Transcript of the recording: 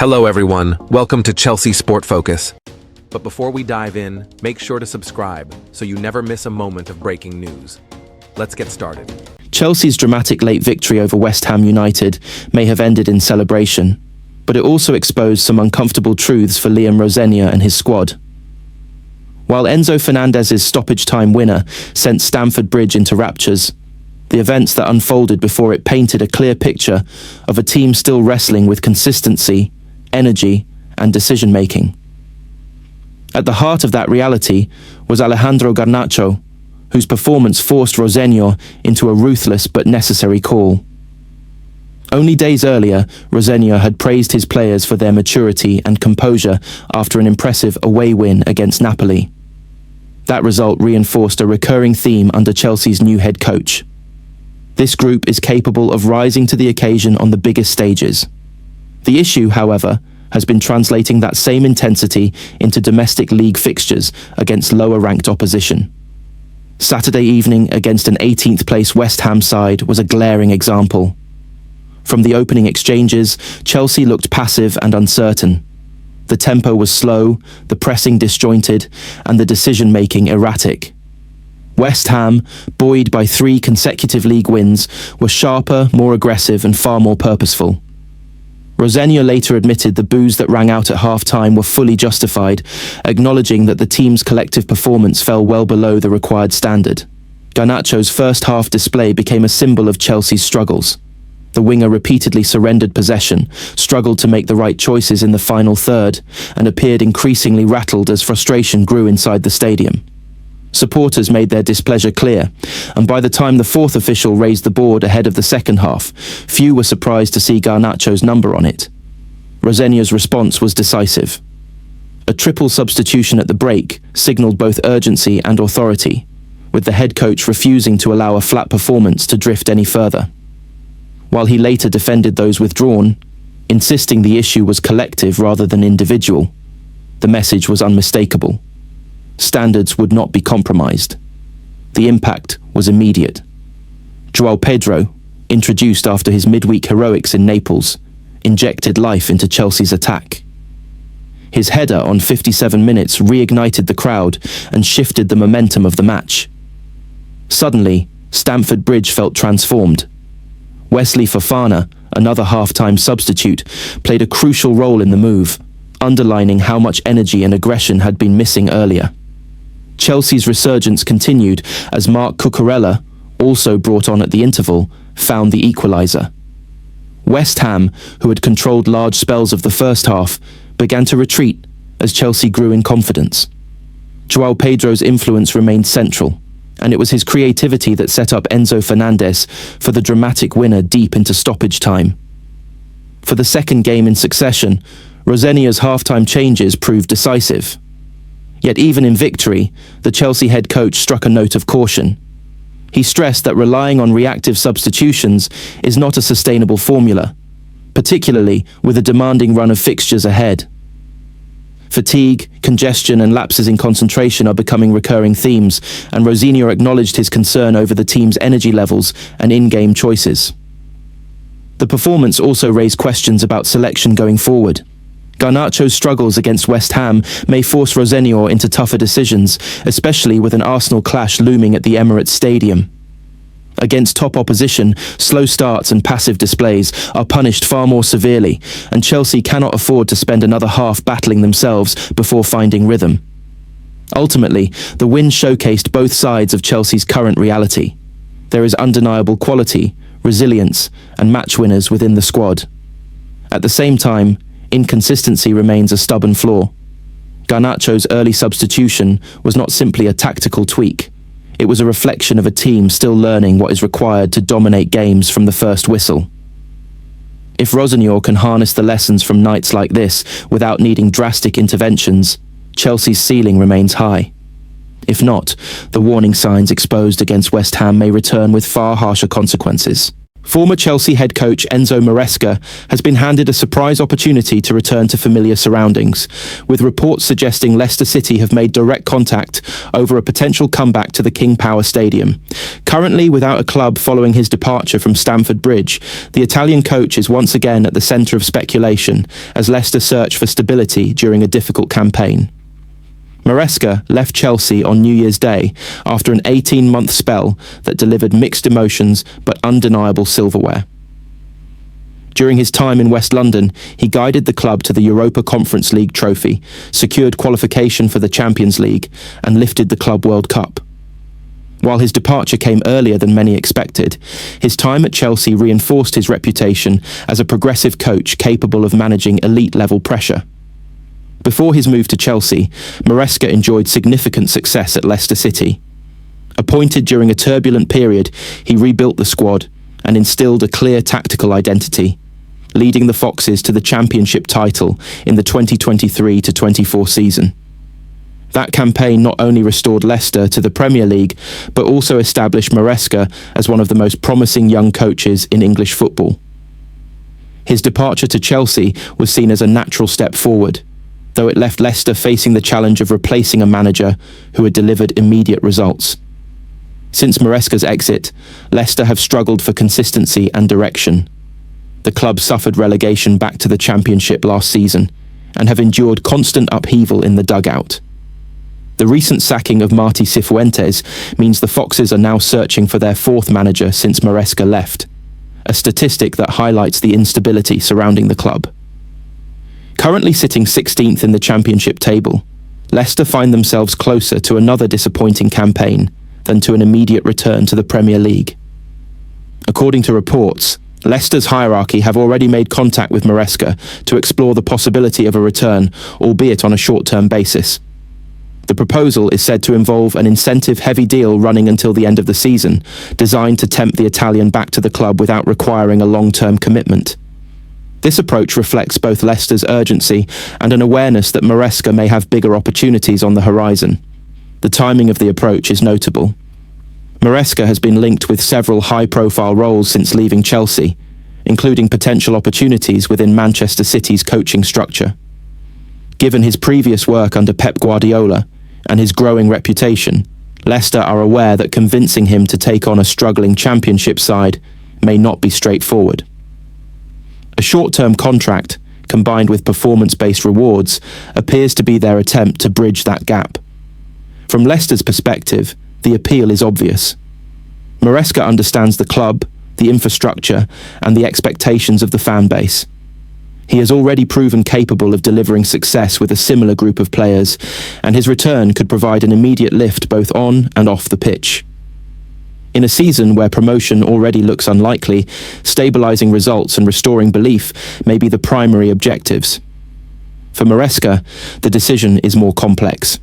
Hello everyone, welcome to Chelsea Sport Focus. But before we dive in, make sure to subscribe so you never miss a moment of breaking news. Let's get started. Chelsea's dramatic late victory over West Ham United may have ended in celebration, but it also exposed some uncomfortable truths for Rosenior and his squad. While Enzo Fernandez's stoppage-time winner sent Stamford Bridge into raptures, the events that unfolded before it painted a clear picture of a team still wrestling with consistency, energy, and decision-making. At the heart of that reality was Alejandro Garnacho, whose performance forced Rosenior into a ruthless but necessary call. Only days earlier, Rosenior had praised his players for their maturity and composure after an impressive away win against Napoli. That result reinforced a recurring theme under Chelsea's new head coach. This group is capable of rising to the occasion on the biggest stages. The issue, however, has been translating that same intensity into domestic league fixtures against lower-ranked opposition. Saturday evening against an 18th place West Ham side was a glaring example. From the opening exchanges, Chelsea looked passive and uncertain. The tempo was slow, the pressing disjointed, and the decision-making erratic. West Ham, buoyed by 3 consecutive league wins, were sharper, more aggressive, and far more purposeful. Rosenior later admitted the boos that rang out at half-time were fully justified, acknowledging that the team's collective performance fell well below the required standard. Garnacho's first-half display became a symbol of Chelsea's struggles. The winger repeatedly surrendered possession, struggled to make the right choices in the final third, and appeared increasingly rattled as frustration grew inside the stadium. Supporters made their displeasure clear, and by the time the fourth official raised the board ahead of the second half, few were surprised to see Garnacho's number on it. Rosenior's response was decisive. A triple substitution at the break signalled both urgency and authority, with the head coach refusing to allow a flat performance to drift any further. While he later defended those withdrawn, insisting the issue was collective rather than individual, the message was unmistakable. Standards would not be compromised. The impact was immediate. João Pedro, introduced after his midweek heroics in Naples, injected life into Chelsea's attack. His header on 57 minutes reignited the crowd and shifted the momentum of the match. Suddenly, Stamford Bridge felt transformed. Wesley Fofana, another half-time substitute, played a crucial role in the move, underlining how much energy and aggression had been missing earlier. Chelsea's resurgence continued as Marc Cucurella, also brought on at the interval, found the equaliser. West Ham, who had controlled large spells of the first half, began to retreat as Chelsea grew in confidence. João Pedro's influence remained central, and it was his creativity that set up Enzo Fernandez for the dramatic winner deep into stoppage time. For the second game in succession, Rosenior's half-time changes proved decisive. Yet even in victory, the Chelsea head coach struck a note of caution. He stressed that relying on reactive substitutions is not a sustainable formula, particularly with a demanding run of fixtures ahead. Fatigue, congestion, and lapses in concentration are becoming recurring themes, and Rosenior acknowledged his concern over the team's energy levels and in-game choices. The performance also raised questions about selection going forward. Garnacho's struggles against West Ham may force Rosenior into tougher decisions, especially with an Arsenal clash looming at the Emirates Stadium. Against top opposition, slow starts and passive displays are punished far more severely, and Chelsea cannot afford to spend another half battling themselves before finding rhythm. Ultimately, the win showcased both sides of Chelsea's current reality. There is undeniable quality, resilience, and match winners within the squad. At the same time, inconsistency remains a stubborn flaw. Garnacho's early substitution was not simply a tactical tweak. It was a reflection of a team still learning what is required to dominate games from the first whistle. If Rosenior can harness the lessons from nights like this without needing drastic interventions, Chelsea's ceiling remains high. If not, the warning signs exposed against West Ham may return with far harsher consequences. Former Chelsea head coach Enzo Marresca has been handed a surprise opportunity to return to familiar surroundings, with reports suggesting Leicester City have made direct contact over a potential comeback to the King Power Stadium. Currently without a club following his departure from Stamford Bridge, the Italian coach is once again at the centre of speculation as Leicester search for stability during a difficult campaign. Marresca left Chelsea on New Year's Day after an 18-month spell that delivered mixed emotions but undeniable silverware. During his time in West London, he guided the club to the Europa Conference League trophy, secured qualification for the Champions League, and lifted the Club World Cup. While his departure came earlier than many expected, his time at Chelsea reinforced his reputation as a progressive coach capable of managing elite-level pressure. Before his move to Chelsea, Marresca enjoyed significant success at Leicester City. Appointed during a turbulent period, he rebuilt the squad and instilled a clear tactical identity, leading the Foxes to the Championship title in the 2023-24 season. That campaign not only restored Leicester to the Premier League, but also established Marresca as one of the most promising young coaches in English football. His departure to Chelsea was seen as a natural step forward, though it left Leicester facing the challenge of replacing a manager who had delivered immediate results. Since Maresca's exit, Leicester have struggled for consistency and direction. The club suffered relegation back to the Championship last season and have endured constant upheaval in the dugout. The recent sacking of Martí Cifuentes means the Foxes are now searching for their fourth manager since Marresca left, a statistic that highlights the instability surrounding the club. Currently sitting 16th in the Championship table, Leicester find themselves closer to another disappointing campaign than to an immediate return to the Premier League. According to reports, Leicester's hierarchy have already made contact with Marresca to explore the possibility of a return, albeit on a short-term basis. The proposal is said to involve an incentive-heavy deal running until the end of the season, designed to tempt the Italian back to the club without requiring a long-term commitment. This approach reflects both Leicester's urgency and an awareness that Marresca may have bigger opportunities on the horizon. The timing of the approach is notable. Marresca has been linked with several high-profile roles since leaving Chelsea, including potential opportunities within Manchester City's coaching structure. Given his previous work under Pep Guardiola and his growing reputation, Leicester are aware that convincing him to take on a struggling Championship side may not be straightforward. A short-term contract, combined with performance-based rewards, appears to be their attempt to bridge that gap. From Leicester's perspective, the appeal is obvious. Marresca understands the club, the infrastructure, and the expectations of the fan base. He has already proven capable of delivering success with a similar group of players, and his return could provide an immediate lift both on and off the pitch. In a season where promotion already looks unlikely, stabilising results and restoring belief may be the primary objectives. For Marresca, the decision is more complex.